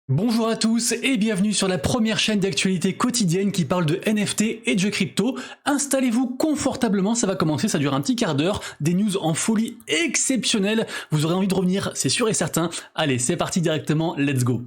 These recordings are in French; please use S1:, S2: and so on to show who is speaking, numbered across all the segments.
S1: Bonjour à tous et bienvenue sur la première chaîne d'actualité quotidienne qui parle de NFT et de jeux crypto. Installez-vous confortablement, ça va commencer, ça dure un petit quart d'heure, des news en folie exceptionnelle, vous aurez envie de revenir, c'est sûr et certain. Allez, c'est parti directement, let's go.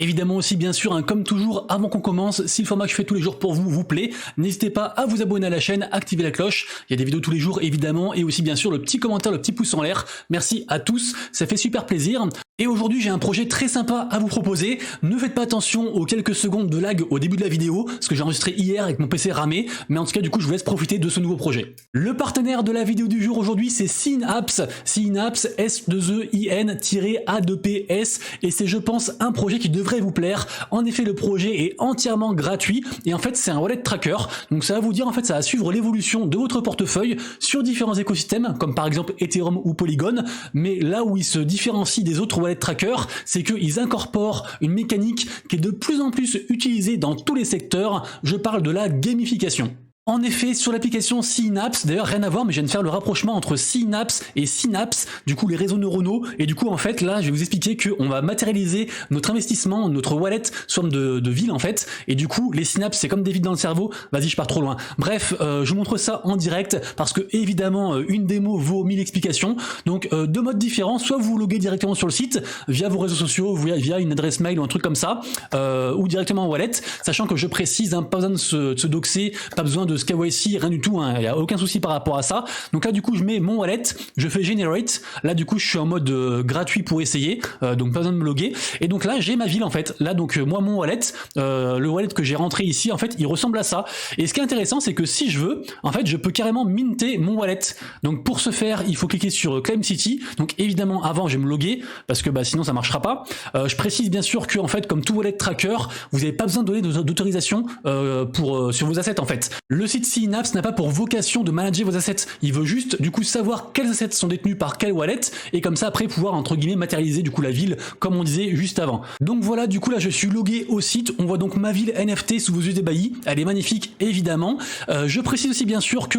S1: Évidemment aussi bien sûr, comme toujours, avant qu'on commence, si le format que je fais tous les jours pour vous vous plaît, n'hésitez pas à vous abonner à la chaîne, activer la cloche, il y a des vidéos tous les jours évidemment, et aussi bien sûr le petit commentaire, le petit pouce en l'air, merci à tous, ça fait super plaisir. Et aujourd'hui j'ai un projet très sympa à vous proposer, ne faites pas attention aux quelques secondes de lag au début de la vidéo, parce que j'ai enregistré hier avec mon PC ramé, mais en tout cas du coup je vous laisse profiter de ce nouveau projet. Le partenaire de la vidéo du jour aujourd'hui c'est Synapse, Synapse S2EIN-A2PS, et c'est je pense un projet qui devrait vous plaire. En effet le projet est entièrement gratuit, et en fait c'est un wallet tracker, donc ça va vous dire en fait ça va suivre l'évolution de votre portefeuille sur différents écosystèmes, comme par exemple Ethereum ou Polygon, mais là où il se différencie des autres wallet trackers, c'est qu'ils incorporent une mécanique qui est de plus en plus utilisée dans tous les secteurs, je parle de la gamification. En effet, sur l'application Synapse, d'ailleurs rien à voir, mais je viens de faire le rapprochement entre Synapse et Synapse, du coup les réseaux neuronaux, et du coup en fait là je vais vous expliquer qu'on va matérialiser notre investissement, notre wallet sous forme de ville en fait, et du coup les synapses c'est comme des villes dans le cerveau, vas-y je pars trop loin. Bref, je vous montre ça en direct, parce que évidemment une démo vaut 1000 explications, donc deux modes différents, soit vous vous loguez directement sur le site, via vos réseaux sociaux, via une adresse mail ou un truc comme ça, ou directement en wallet, sachant que je précise, pas besoin de se doxer, pas besoin de KYC, rien du tout, il n'y a aucun souci par rapport à ça. Donc là du coup je mets mon wallet, je fais generate, là du coup je suis en mode gratuit pour essayer, donc pas besoin de me loguer, et donc là j'ai ma ville en fait, là donc moi mon wallet, le wallet que j'ai rentré ici en fait il ressemble à ça, et ce qui est intéressant c'est que si je veux, en fait je peux carrément minter mon wallet, donc pour ce faire il faut cliquer sur Claim City, donc évidemment avant je vais me loguer, parce que sinon ça marchera pas. Je précise bien sûr que en fait comme tout wallet tracker, vous n'avez pas besoin de donner d'autorisation sur vos assets en fait. Le site Synapse n'a pas pour vocation de manager vos assets, il veut juste du coup savoir quels assets sont détenus par quel wallet, et comme ça après pouvoir entre guillemets matérialiser du coup la ville comme on disait juste avant. Donc voilà, du coup là je suis logué au site, on voit donc ma ville NFT sous vos yeux ébahis, elle est magnifique évidemment. Je précise aussi bien sûr que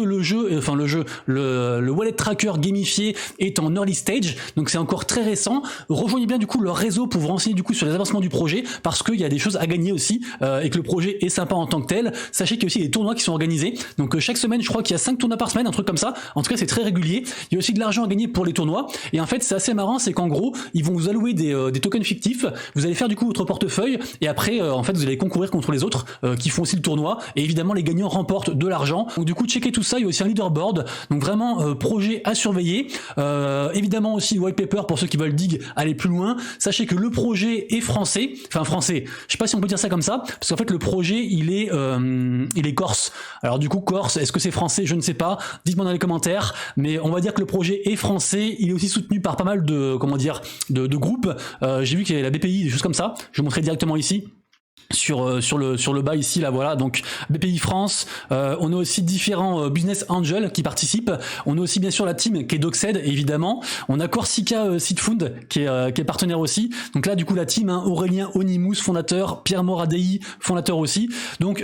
S1: le wallet tracker gamifié est en early stage, donc c'est encore très récent. Rejoignez bien du coup leur réseau pour vous renseigner du coup sur les avancements du projet, parce qu'il y a des choses à gagner aussi, et que le projet est sympa en tant que tel. Sachez qu'il y a aussi des tournois qui sont organisés, donc chaque semaine je crois qu'il y a 5 tournois par semaine, un truc comme ça, en tout cas c'est très régulier. Il y a aussi de l'argent à gagner pour les tournois, et en fait c'est assez marrant, c'est qu'en gros ils vont vous allouer des tokens fictifs, vous allez faire du coup votre portefeuille, et après en fait vous allez concourir contre les autres qui font aussi le tournoi, et évidemment les gagnants remportent de l'argent. Donc du coup checkez tout ça, il y a aussi un leaderboard, donc vraiment projet à surveiller. Évidemment aussi white paper pour ceux qui veulent aller plus loin. Sachez que le projet est français, enfin français, je sais pas si on peut dire ça comme ça, parce qu'en fait le projet il est corse. Alors du coup Corse, est-ce que c'est français? Je ne sais pas, dites-moi dans les commentaires, mais on va dire que le projet est français, il est aussi soutenu par pas mal de, de groupes. J'ai vu qu'il y avait la BPI, des choses comme ça, je vous montrerai directement ici. Sur le bas ici là, voilà, donc BPI France, on a aussi différents business angels qui participent, on a aussi bien sûr la team qui est Doxed évidemment, on a Corsica Seed Fund qui est partenaire aussi, donc là du coup la team, Aurélien Onimous fondateur, Pierre Moradei fondateur aussi, donc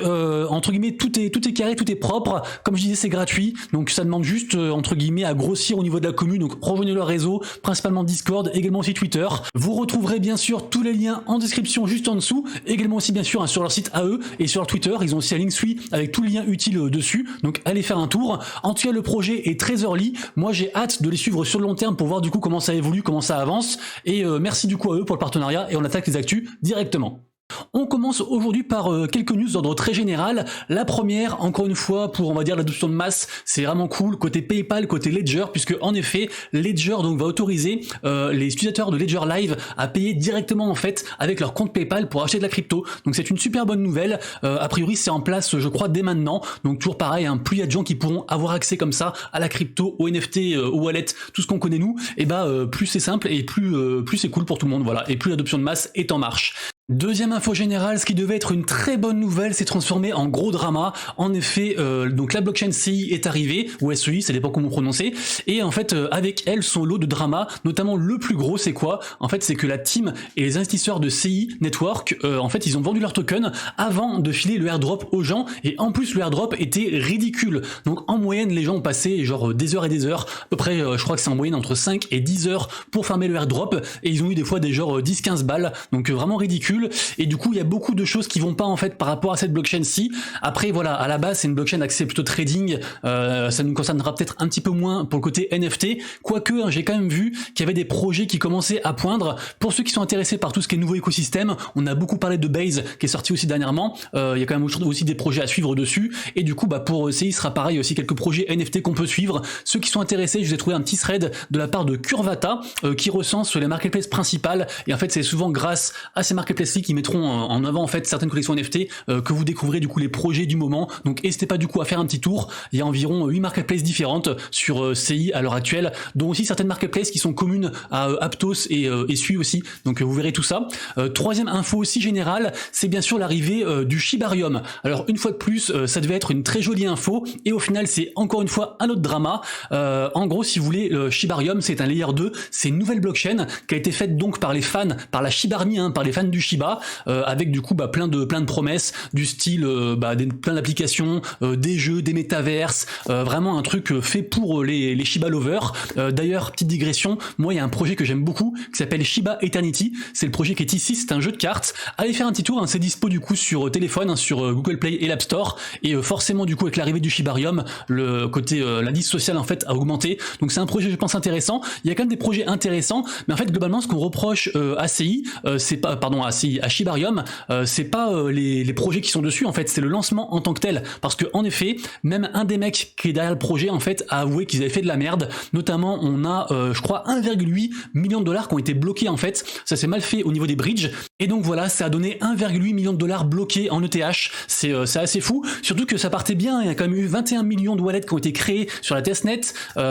S1: entre guillemets tout est carré, tout est propre, comme je disais c'est gratuit, donc ça demande juste entre guillemets à grossir au niveau de la commune, donc rejoignez leur réseau, principalement Discord, également aussi Twitter. Vous retrouverez bien sûr tous les liens en description juste en dessous, également aussi bien sûr sur leur site à eux, et sur leur Twitter ils ont aussi un Linktree avec tous les liens utiles dessus, donc allez faire un tour. En tout cas le projet est très early, moi j'ai hâte de les suivre sur le long terme pour voir du coup comment ça évolue, comment ça avance, et merci du coup à eux pour le partenariat, et on attaque les actus directement. On commence aujourd'hui par quelques news d'ordre très général. La première, encore une fois, pour on va dire l'adoption de masse, c'est vraiment cool, côté PayPal, côté Ledger, puisque en effet, Ledger donc va autoriser les utilisateurs de Ledger Live à payer directement en fait avec leur compte PayPal pour acheter de la crypto. Donc c'est une super bonne nouvelle. A priori c'est en place, je crois, dès maintenant. Donc toujours pareil, plus il y a de gens qui pourront avoir accès comme ça à la crypto, au NFT, au wallet, tout ce qu'on connaît nous, et plus c'est simple et plus c'est cool pour tout le monde, voilà. Et plus l'adoption de masse est en marche. Deuxième info générale, ce qui devait être une très bonne nouvelle s'est transformé en gros drama. En effet, donc la blockchain CI est arrivée, ou SEI, ça dépend comment prononcer, et en fait avec elle son lot de drama, notamment le plus gros c'est quoi? En fait c'est que la team et les investisseurs de CI Network, en fait ils ont vendu leur token avant de filer le airdrop aux gens, et en plus le airdrop était ridicule. Donc en moyenne les gens ont passé genre des heures et des heures, à peu près je crois que c'est en moyenne entre 5 et 10 heures pour farmer le airdrop, et ils ont eu des fois des genre 10-15 balles, donc vraiment ridicule. Et du coup il y a beaucoup de choses qui vont pas en fait par rapport à cette blockchain-ci. Après voilà, à la base c'est une blockchain axée plutôt trading, ça nous concernera peut-être un petit peu moins pour le côté NFT, quoique hein, j'ai quand même vu qu'il y avait des projets qui commençaient à poindre. Pour ceux qui sont intéressés par tout ce qui est nouveau écosystème, on a beaucoup parlé de Base qui est sorti aussi dernièrement, il y a quand même aussi des projets à suivre dessus, et du coup bah pour CI sera pareil, aussi quelques projets NFT qu'on peut suivre. Ceux qui sont intéressés, je vous ai trouvé un petit thread de la part de Curvata qui recense les marketplaces principales, et en fait c'est souvent grâce à ces marketplaces qui mettront en avant en fait certaines collections NFT que vous découvrez du coup les projets du moment. Donc n'hésitez pas du coup à faire un petit tour. Il y a environ 8 marketplaces différentes sur CI à l'heure actuelle, dont aussi certaines marketplaces qui sont communes à Aptos et Sui aussi. Donc vous verrez tout ça. Troisième info aussi générale, c'est bien sûr l'arrivée du Shibarium. Alors une fois de plus, ça devait être une très jolie info, et au final c'est encore une fois un autre drama. En gros, si vous voulez, le Shibarium c'est un layer 2, c'est une nouvelle blockchain qui a été faite donc par les fans, par la Shiba Army, hein, par les fans du Shiba, avec du coup plein de promesses du style plein d'applications, des jeux, des métaverses, vraiment un truc fait pour les Shiba lovers. D'ailleurs, petite digression, moi il y a un projet que j'aime beaucoup qui s'appelle Shiba Eternity, c'est le projet qui est ici, c'est un jeu de cartes. Allez faire un petit tour, hein, c'est dispo du coup sur téléphone, hein, sur Google Play et l'App Store, et forcément du coup avec l'arrivée du Shibarium, le côté l'indice social en fait a augmenté. Donc c'est un projet je pense intéressant. Il y a quand même des projets intéressants, mais en fait globalement ce qu'on reproche à CI, c'est pas pardon à CI, à Shibarium, c'est pas les projets qui sont dessus, en fait c'est le lancement en tant que tel, parce que en effet même un des mecs qui est derrière le projet en fait a avoué qu'ils avaient fait de la merde. Notamment on a je crois 1,8 million de dollars qui ont été bloqués en fait, ça s'est mal fait au niveau des bridges, et donc voilà ça a donné 1,8 million de dollars bloqués en ETH. C'est assez fou, surtout que ça partait bien, il y a quand même eu 21 millions de wallets qui ont été créés sur la testnet.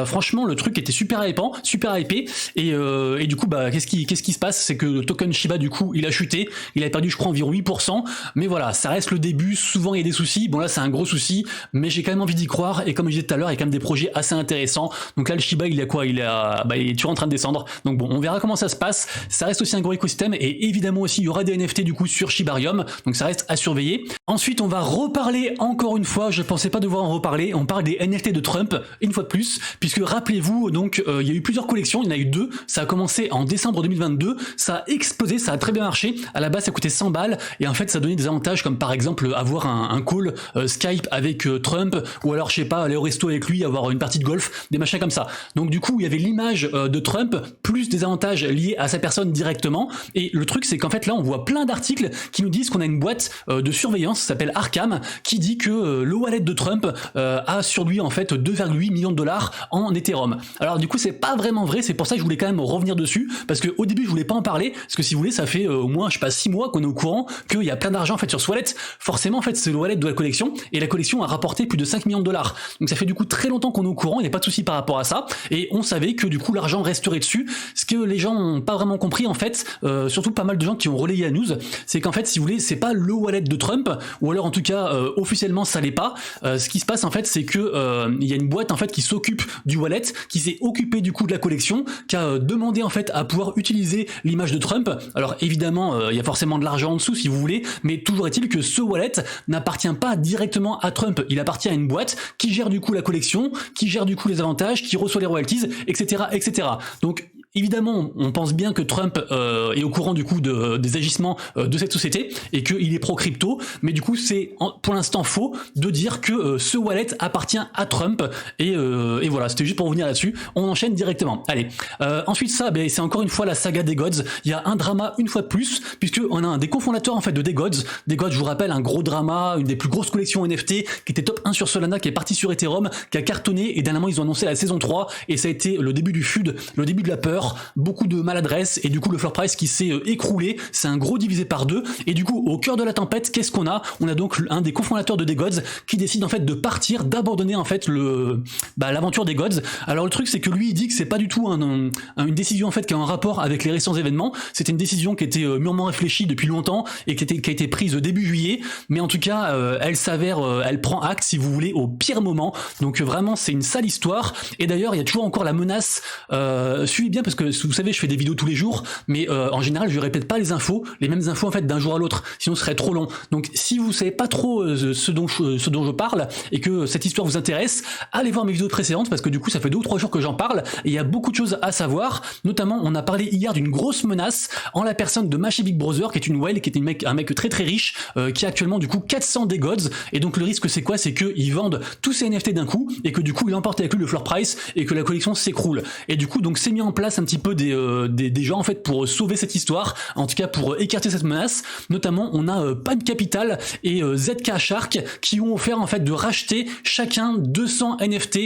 S1: Franchement le truc était super hypant, super hypé, et du coup bah qu'est-ce qui se passe, c'est que le token Shiba du coup il a chuté, il a perdu je crois environ 8%, mais voilà, ça reste le début, souvent il y a des soucis, bon là c'est un gros souci, mais j'ai quand même envie d'y croire, et comme je disais tout à l'heure, il y a quand même des projets assez intéressants. Donc là le Shiba il est quoi, il est toujours en train de descendre, donc bon on verra comment ça se passe, ça reste aussi un gros écosystème, et évidemment aussi il y aura des NFT du coup sur Shibarium, donc ça reste à surveiller. Ensuite on va reparler encore une fois, je pensais pas devoir en reparler, on parle des NFT de Trump, une fois de plus, puisque rappelez-vous donc il y a eu plusieurs collections, il y en a eu deux, ça a commencé en décembre 2022, ça a explosé, ça a très bien marché, à la base ça coûtait 100 balles, et en fait ça donnait des avantages comme par exemple avoir un call Skype avec Trump, ou alors je sais pas aller au resto avec lui, avoir une partie de golf, des machins comme ça. Donc du coup il y avait l'image de Trump plus des avantages liés à sa personne directement, et le truc c'est qu'en fait là on voit plein d'articles qui nous disent qu'on a une boîte de surveillance, ça s'appelle Arkham, qui dit que le wallet de Trump a sur lui en fait 2,8 millions de dollars en Ethereum. Alors du coup c'est pas vraiment vrai, c'est pour ça que je voulais quand même revenir dessus, parce que au début je voulais pas en parler, parce que si vous voulez ça fait au moins je sais pas 6 mois qu'on est au courant qu'il y a plein d'argent en fait sur ce wallet. Forcément en fait c'est le wallet de la collection, et la collection a rapporté plus de 5 millions de dollars, donc ça fait du coup très longtemps qu'on est au courant, il n'y a pas de souci par rapport à ça, et on savait que du coup l'argent resterait dessus. Ce que les gens n'ont pas vraiment compris en fait, surtout pas mal de gens qui ont relayé la news, c'est qu'en fait si vous voulez c'est pas le wallet de Trump, ou alors en tout cas officiellement ça l'est pas. Ce qui se passe en fait c'est que il y a une boîte en fait qui s'occupe du wallet, qui s'est occupée du coup de la collection, qui a demandé en fait à pouvoir utiliser l'image de Trump. Alors évidemment il y a forcément de l'argent en dessous si vous voulez, mais toujours est-il que ce wallet n'appartient pas directement à Trump, il appartient à une boîte qui gère du coup la collection, qui gère du coup les avantages, qui reçoit les royalties, etc., etc. Donc évidemment, on pense bien que Trump est au courant du coup des agissements de cette société, et qu'il est pro-crypto, mais du coup c'est pour l'instant faux de dire que ce wallet appartient à Trump, et voilà, c'était juste pour revenir là-dessus. On enchaîne directement. Allez, ensuite ça, c'est encore une fois la saga des Gods. Il y a un drama une fois de plus, puisque on a un des cofondateurs en fait de des Gods. Des Gods, je vous rappelle, un gros drama, une des plus grosses collections NFT, qui était top 1 sur Solana, qui est parti sur Ethereum, qui a cartonné, et dernièrement ils ont annoncé la saison 3, et ça a été le début du FUD, le début de la peur. erreurs, beaucoup de maladresse, et du coup le floor price qui s'est écroulé, c'est un gros divisé par deux, et du coup au cœur de la tempête, qu'est-ce qu'on a? On a donc un des cofondateurs de DeGods qui décide en fait de partir, d'abandonner en fait l'aventure des Gods. Alors le truc c'est que lui il dit que c'est pas du tout une décision en fait qui a un rapport avec les récents événements, c'était une décision qui était mûrement réfléchie depuis longtemps et qui a été prise début juillet, mais en tout cas elle s'avère, elle prend acte si vous voulez au pire moment, donc vraiment c'est une sale histoire. Et d'ailleurs il y a toujours encore la menace, suivez bien parce que vous savez je fais des vidéos tous les jours, mais en général je répète pas les mêmes infos en fait d'un jour à l'autre, sinon ce serait trop long. Donc si vous savez pas trop ce dont je parle et que cette histoire vous intéresse, allez voir mes vidéos précédentes parce que du coup ça fait 2 ou 3 jours que j'en parle et il y a beaucoup de choses à savoir. Notamment on a parlé hier d'une grosse menace en la personne de Mashy Big Brother qui est une whale, qui est un mec très très riche, qui a actuellement du coup 400 des gods, et donc le risque c'est quoi? C'est qu'ils vendent tous ces NFT d'un coup et que du coup il emporte avec lui le floor price et que la collection s'écroule. Et du coup donc c'est mis en place un petit peu des gens en fait pour sauver cette histoire, en tout cas pour écarter cette menace. Notamment on a Pan Capital et ZK Shark qui ont offert en fait de racheter chacun 200 NFT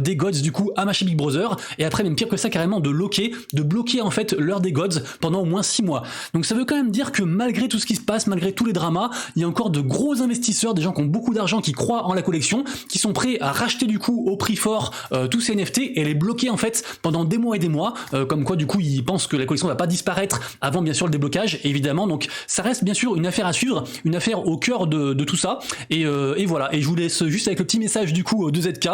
S1: des gods du coup à Mashy Big Brother, et après même pire que ça carrément de bloquer en fait l'heure des gods pendant au moins 6 mois. Donc ça veut quand même dire que malgré tout ce qui se passe, malgré tous les dramas, il y a encore de gros investisseurs, des gens qui ont beaucoup d'argent, qui croient en la collection, qui sont prêts à racheter du coup au prix fort tous ces NFT et les bloquer en fait pendant des mois et des mois, comme quoi du coup ils pensent que la collection va pas disparaître avant bien sûr le déblocage évidemment. Donc ça reste bien sûr une affaire à suivre, une affaire au cœur de tout ça, et voilà. Et je vous laisse juste avec le petit message du coup de ZK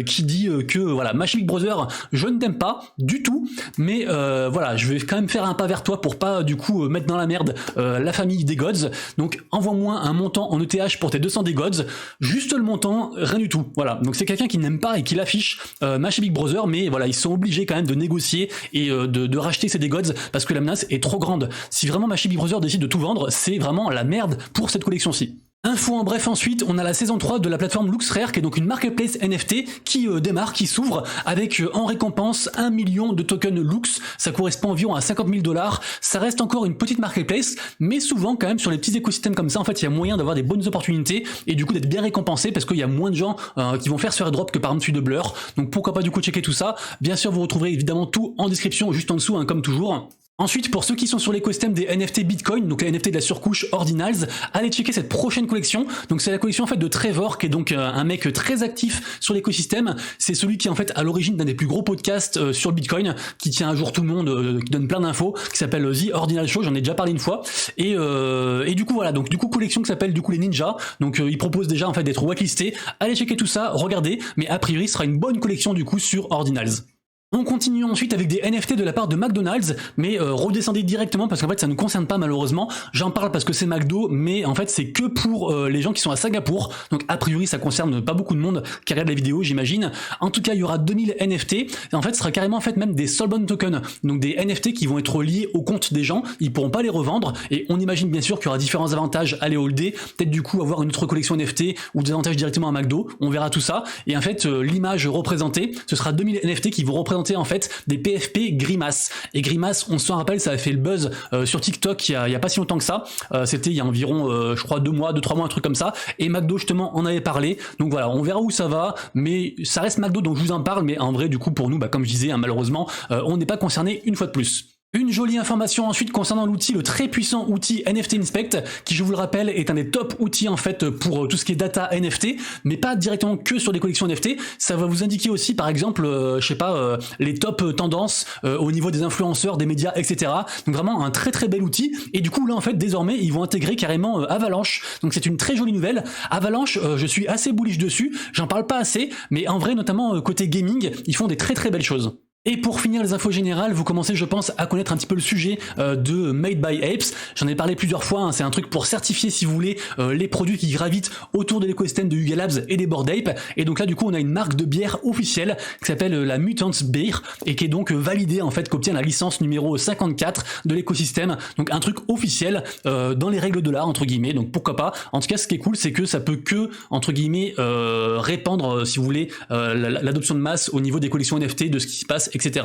S1: qui dit que voilà, Mashy Big Brother, je ne t'aime pas du tout, mais voilà, je vais quand même faire un pas vers toi pour pas du coup mettre dans la merde la famille des gods. Donc envoie-moi un montant en ETH pour tes 200 des gods, juste le montant, rien du tout. Voilà, donc c'est quelqu'un qui n'aime pas et qui l'affiche Mashy Big Brother, mais voilà, ils sont obligés quand même de négocier et de racheter ces des gods parce que la menace est trop grande. Si vraiment Mashy Big Brother décide de tout vendre, c'est vraiment la merde pour cette collection-ci. Info en bref ensuite, on a la saison 3 de la plateforme LooksRare qui est donc une marketplace NFT qui démarre, qui s'ouvre avec en récompense 1 million de tokens Looks, ça correspond environ à 50 000 $. Ça reste encore une petite marketplace, mais souvent quand même sur les petits écosystèmes comme ça, en fait il y a moyen d'avoir des bonnes opportunités et du coup d'être bien récompensé parce qu'il y a moins de gens qui vont faire ce airdrop que par exemple celui de Blur. Donc pourquoi pas du coup checker tout ça. Bien sûr vous retrouverez évidemment tout en description juste en dessous hein, comme toujours. Ensuite, pour ceux qui sont sur l'écosystème des NFT Bitcoin, donc les NFT de la surcouche Ordinals, allez checker cette prochaine collection. Donc c'est la collection en fait de Trevor, qui est donc un mec très actif sur l'écosystème. C'est celui qui est en fait à l'origine d'un des plus gros podcasts sur le Bitcoin, qui tient à jour tout le monde, qui donne plein d'infos, qui s'appelle The Ordinal Show. J'en ai déjà parlé une fois. Et du coup voilà, donc du coup collection qui s'appelle du coup les Ninjas. Donc il propose déjà en fait d'être whitelisté. Allez checker tout ça, regardez. Mais a priori, ce sera une bonne collection du coup sur Ordinals. On continue ensuite avec des NFT de la part de McDonald's, mais redescendez directement parce qu'en fait ça ne nous concerne pas malheureusement. J'en parle parce que c'est McDo, mais en fait c'est que pour les gens qui sont à Singapour, donc a priori ça concerne pas beaucoup de monde qui regarde la vidéo j'imagine. En tout cas il y aura 2000 NFT, et en fait ce sera carrément en fait même des soulbound tokens, donc des NFT qui vont être liés au compte des gens, ils pourront pas les revendre, et on imagine bien sûr qu'il y aura différents avantages à les holder, peut-être du coup avoir une autre collection NFT ou des avantages directement à McDo, on verra tout ça, et en fait l'image représentée, ce sera 2000 NFT qui vont représenter en fait des PFP Grimace. Et Grimace, on s'en rappelle, ça a fait le buzz sur TikTok il y a pas si longtemps que ça. C'était il y a environ, je crois, 2 mois, 2-3 mois, un truc comme ça. Et McDo justement en avait parlé. Donc voilà, on verra où ça va. Mais ça reste McDo, donc je vous en parle. Mais en vrai, du coup, pour nous, bah, comme je disais, hein, malheureusement, on n'est pas concerné une fois de plus. Une jolie information ensuite concernant l'outil, le très puissant outil NFT Inspect, qui je vous le rappelle est un des top outils en fait pour tout ce qui est data NFT, mais pas directement que sur des collections NFT, ça va vous indiquer aussi par exemple, je sais pas, les top tendances au niveau des influenceurs, des médias, etc. Donc vraiment un très très bel outil, et du coup là en fait désormais ils vont intégrer carrément Avalanche, donc c'est une très jolie nouvelle. Avalanche, je suis assez bullish dessus, j'en parle pas assez, mais en vrai notamment côté gaming, ils font des très très belles choses. Et pour finir les infos générales, vous commencez je pense à connaître un petit peu le sujet de Made by Apes. J'en ai parlé plusieurs fois, hein, c'est un truc pour certifier si vous voulez les produits qui gravitent autour de l'écosystème de Yuga Labs et des Bored Ape. Et donc là du coup on a une marque de bière officielle qui s'appelle la Mutant Beer et qui est donc validée en fait, qui obtient la licence numéro 54 de l'écosystème. Donc un truc officiel dans les règles de l'art entre guillemets, donc pourquoi pas. En tout cas ce qui est cool c'est que ça peut que entre guillemets répandre si vous voulez l'adoption de masse au niveau des collections NFT, de ce qui se passe, etc.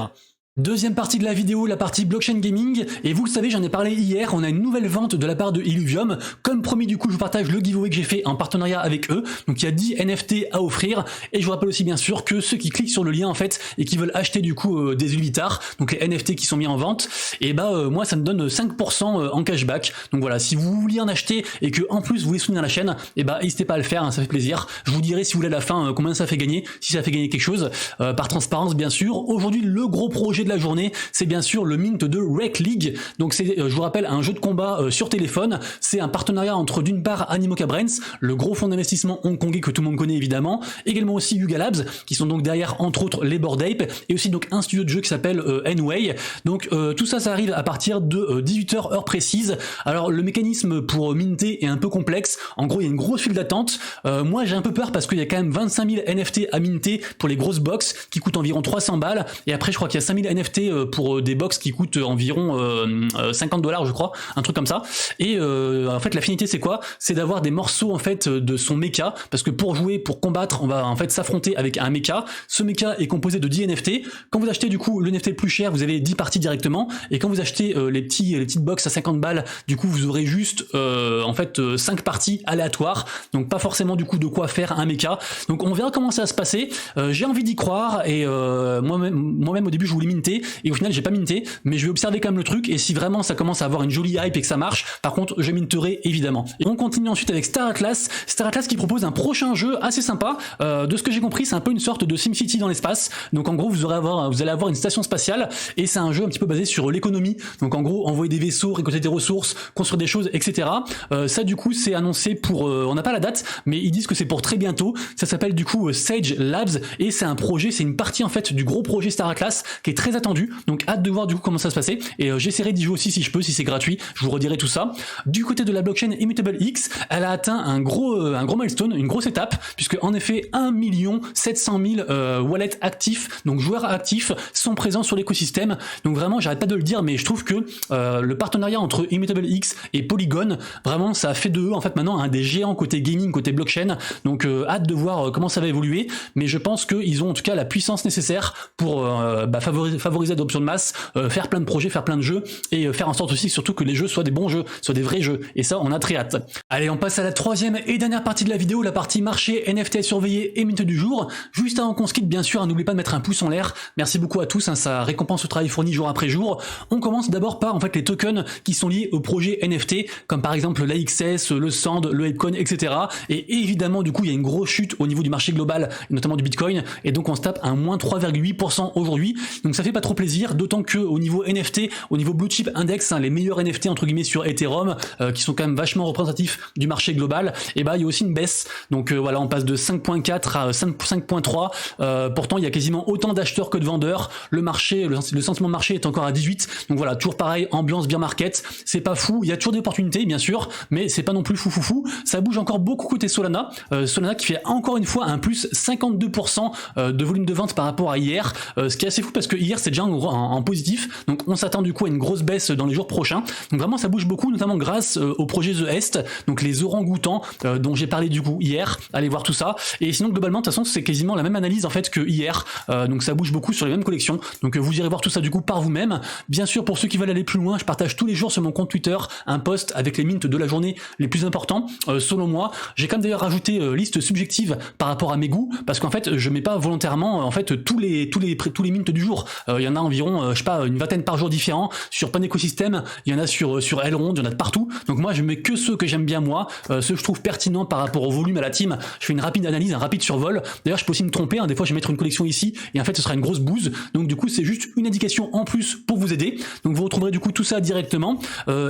S1: Deuxième partie de la vidéo, la partie blockchain gaming, et vous le savez, j'en ai parlé hier, on a une nouvelle vente de la part de Illuvium. Comme promis, du coup, je vous partage le giveaway que j'ai fait en partenariat avec eux. Donc il y a 10 NFT à offrir, et je vous rappelle aussi bien sûr que ceux qui cliquent sur le lien en fait et qui veulent acheter du coup des Ulvitar, donc les NFT qui sont mis en vente, et moi ça me donne 5% en cashback. Donc voilà, si vous vouliez en acheter et que en plus vous voulez soutenir la chaîne, et n'hésitez pas à le faire, hein, ça fait plaisir. Je vous dirai si vous voulez à la fin combien ça fait gagner, si ça fait gagner quelque chose, par transparence bien sûr. Aujourd'hui, le gros projet de la journée, c'est bien sûr le mint de Rec League. Donc c'est, je vous rappelle, un jeu de combat sur téléphone. C'est un partenariat entre d'une part Animoca Brands, le gros fonds d'investissement hongkongais que tout le monde connaît évidemment, également aussi Yuga Labs, qui sont donc derrière entre autres les Bored Ape, et aussi donc un studio de jeu qui s'appelle N-Way. Donc tout ça, ça arrive à partir de 18h heure précise. Alors le mécanisme pour minter est un peu complexe. En gros, il y a une grosse file d'attente. Moi j'ai un peu peur parce qu'il y a quand même 25 000 NFT à minter pour les grosses box qui coûtent environ 300 balles, et après je crois qu'il y a 5 000 NFT pour des box qui coûtent environ 50$ je crois, un truc comme ça. Et en fait la finalité c'est quoi? C'est d'avoir des morceaux en fait de son mecha, parce que pour jouer, pour combattre, on va en fait s'affronter avec un mecha. Ce mecha est composé de 10 NFT. Quand vous achetez du coup le NFT le plus cher, vous avez 10 parties directement, et quand vous achetez les petites box à 50 balles, du coup vous aurez juste en fait 5 parties aléatoires, donc pas forcément du coup de quoi faire un mecha. Donc on verra comment ça va se passer. J'ai envie d'y croire, et moi-même au début je voulais minter, et au final j'ai pas minté, mais je vais observer quand même le truc, et si vraiment ça commence à avoir une jolie hype et que ça marche, par contre je minterai évidemment. Et on continue ensuite avec Star Atlas qui propose un prochain jeu assez sympa. De ce que j'ai compris, c'est un peu une sorte de SimCity dans l'espace. Donc en gros vous allez avoir une station spatiale, et c'est un jeu un petit peu basé sur l'économie. Donc en gros envoyer des vaisseaux, récolter des ressources, construire des choses, etc. Ça du coup c'est annoncé pour, on n'a pas la date, mais ils disent que c'est pour très bientôt. Ça s'appelle du coup Sage Labs, et c'est un projet, c'est une partie en fait du gros projet Star Atlas qui est très attendu. Donc hâte de voir du coup comment ça se passer, et j'essaierai d'y jouer aussi si je peux, si c'est gratuit, je vous redirai tout ça. Du côté de la blockchain Immutable X, elle a atteint un gros milestone, une grosse étape, puisque en effet 1 700 000 wallets actifs, donc joueurs actifs, sont présents sur l'écosystème. Donc vraiment j'arrête pas de le dire, mais je trouve que le partenariat entre Immutable X et Polygon, vraiment ça a fait de eux en fait maintenant un des géants côté gaming, côté blockchain. Donc hâte de voir comment ça va évoluer, mais je pense qu'ils ont en tout cas la puissance nécessaire pour favoriser l'adoption de masse, faire plein de projets, faire plein de jeux, et faire en sorte aussi surtout que les jeux soient des bons jeux, soient des vrais jeux, et ça on a très hâte. Allez, on passe à la troisième et dernière partie de la vidéo, la partie marché, NFT à surveiller et mint du jour. Juste avant qu'on se quitte bien sûr, n'oubliez pas de mettre un pouce en l'air, merci beaucoup à tous, ça récompense le travail fourni jour après jour. On commence d'abord par en fait les tokens qui sont liés au projet NFT, comme par exemple l'AXS, le Sand, le Apecoin, etc. Et évidemment du coup il y a une grosse chute au niveau du marché global, notamment du Bitcoin, et donc on se tape un moins 3,8% aujourd'hui, donc ça fait pas trop plaisir, d'autant que au niveau NFT, au niveau Blue Chip Index, les meilleurs NFT entre guillemets sur Ethereum, qui sont quand même vachement représentatifs du marché global, et il y a aussi une baisse. Donc voilà, on passe de 5.4 à 5.3, pourtant il y a quasiment autant d'acheteurs que de vendeurs. Le marché, le sentiment de marché est encore à 18, donc voilà, toujours pareil, ambiance bear market, c'est pas fou, il y a toujours des opportunités bien sûr, mais c'est pas non plus fou. Ça bouge encore beaucoup côté Solana, Solana qui fait encore une fois un plus 52% de volume de vente par rapport à hier, ce qui est assez fou parce que hier c'est déjà en positif, donc on s'attend du coup à une grosse baisse dans les jours prochains. Donc vraiment ça bouge beaucoup, notamment grâce au projet The Est, donc les orang-outans dont j'ai parlé du coup hier, allez voir tout ça. Et sinon globalement de toute façon c'est quasiment la même analyse en fait que hier, donc ça bouge beaucoup sur les mêmes collections, donc vous irez voir tout ça du coup par vous-même. Bien sûr pour ceux qui veulent aller plus loin, je partage tous les jours sur mon compte Twitter un post avec les mints de la journée les plus importants selon moi. J'ai quand même d'ailleurs rajouté liste subjective par rapport à mes goûts, parce qu'en fait je mets pas volontairement en fait tous les mints du jour. Il y en a environ je sais pas une vingtaine par jour différents sur plein d'écosystèmes, il y en a sur Elrond, il y en a de partout. Donc moi je mets que ceux que j'aime bien moi, ceux que je trouve pertinents par rapport au volume, à la team. Je fais une rapide analyse, un rapide survol. D'ailleurs je peux aussi me tromper, des fois je vais mettre une collection ici et en fait ce sera une grosse bouse. Donc du coup c'est juste une indication en plus pour vous aider. Donc vous retrouverez du coup tout ça directement,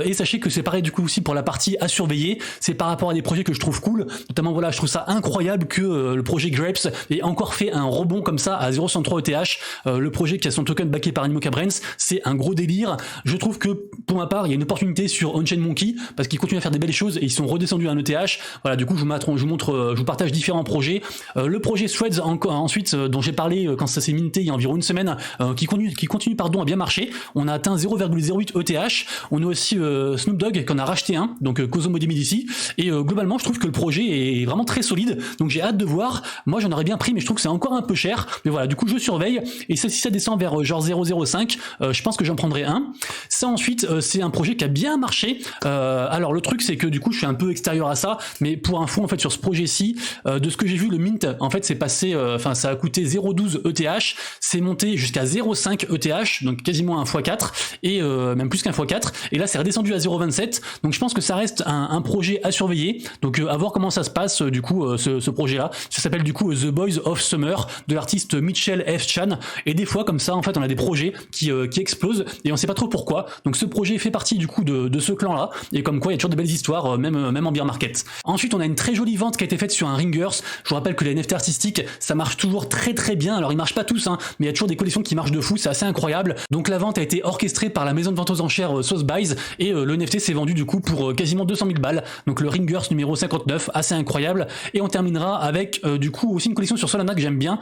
S1: et sachez que c'est pareil du coup aussi pour la partie à surveiller. C'est par rapport à des projets que je trouve cool, notamment voilà, je trouve ça incroyable que le projet Grapes ait encore fait un rebond comme ça à 0,63 ETH. Le projet qui a son token backé par Animoca Brands, c'est un gros délire. Je trouve que pour ma part il y a une opportunité sur On-Chain Monkey parce qu'ils continuent à faire des belles choses et ils sont redescendus à un ETH. Voilà, du coup je vous partage différents projets. Le projet Threads ensuite dont j'ai parlé quand ça s'est minté il y a environ une semaine, qui continue à bien marcher. On a atteint 0,08 ETH. On a aussi Snoop Dogg qui en a racheté un, donc Cosmodi Medici, et globalement je trouve que le projet est vraiment très solide, donc j'ai hâte de voir. Moi j'en aurais bien pris, mais je trouve que c'est encore un peu cher, mais voilà, du coup je surveille, et si ça descend vers faire genre 0,05, je pense que j'en prendrai un. Ça ensuite, c'est un projet qui a bien marché. Alors le truc c'est que du coup je suis un peu extérieur à ça, mais pour info en fait sur ce projet-ci, de ce que j'ai vu, le mint en fait c'est passé, enfin ça a coûté 0,12 ETH, c'est monté jusqu'à 0,5 ETH, donc quasiment un x4, et même plus qu'un x4, et là c'est redescendu à 0,27, donc je pense que ça reste un projet à surveiller, donc à voir comment ça se passe du coup ce projet-là. Ça s'appelle du coup The Boys of Summer, de l'artiste Mitchell F. Chan, et des fois comme ça en fait on a des projets qui explosent, et on sait pas trop pourquoi, donc ce projet fait partie du coup de ce clan-là, et comme quoi il y a toujours de belles histoires, même en bear market. Ensuite on a une très jolie vente qui a été faite sur un Ringers. Je vous rappelle que les NFT artistiques ça marche toujours très bien, alors ils marchent pas tous hein, mais il y a toujours des collections qui marchent de fou, c'est assez incroyable. Donc la vente a été orchestrée par la maison de vente aux enchères Sotheby's, et le NFT s'est vendu du coup pour quasiment 200 000 balles, donc le Ringers numéro 59, assez incroyable. Et on terminera avec du coup aussi une collection sur Solana que j'aime bien,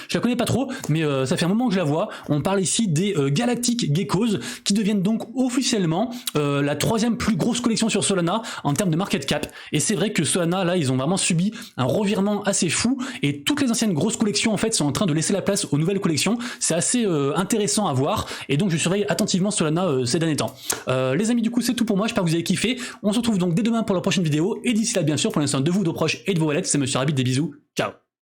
S1: je la connais pas trop, mais ça fait un moment que je la vois. On parle ici des Galactic Geckos, qui deviennent donc officiellement la troisième plus grosse collection sur Solana en termes de market cap. Et c'est vrai que Solana là ils ont vraiment subi un revirement assez fou, et toutes les anciennes grosses collections en fait sont en train de laisser la place aux nouvelles collections. C'est assez intéressant à voir, et donc je surveille attentivement Solana ces derniers temps. Les amis, du coup c'est tout pour moi, j'espère que vous avez kiffé. On se retrouve donc dès demain pour la prochaine vidéo, et d'ici là bien sûr prenez soin de vous, de vos proches et de vos wallets. C'est Monsieur Rabbit, des bisous, ciao.